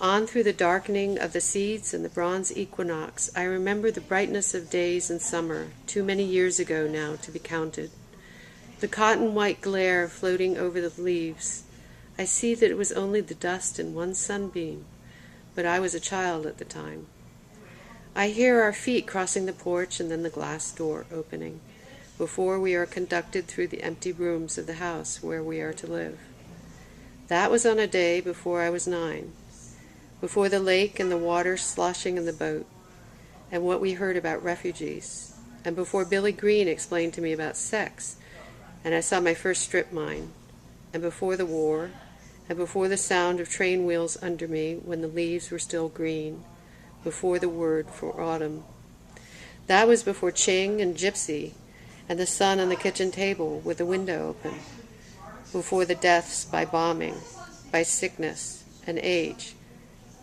On through the darkening of the seeds and the bronze equinox, I remember the brightness of days in summer, too many years ago now to be counted. The cotton-white glare floating over the leaves. I see that it was only the dust in one sunbeam, but I was a child at the time. I hear our feet crossing the porch and then the glass door opening, before we are conducted through the empty rooms of the house where we are to live. That was on a day before I was 9, before the lake and the water sloshing in the boat, and what we heard about refugees, and before Billy Green explained to me about sex, and I saw my first strip mine, and before the war, and before the sound of train wheels under me when the leaves were still green, before the word for autumn. That was before Ching and Gypsy, and the sun on the kitchen table with the window open, before the deaths by bombing, by sickness and age,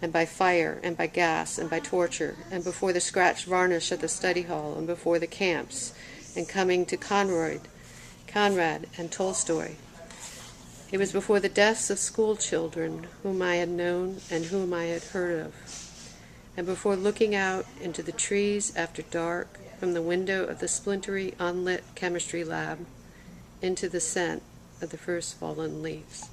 and by fire and by gas and by torture, and before the scratched varnish at the study hall, and before the camps, and coming to Conrad and Tolstoy. It was before the deaths of school children whom I had known and whom I had heard of, and before looking out into the trees after dark from the window of the splintery, unlit chemistry lab into the scent of the first fallen leaves.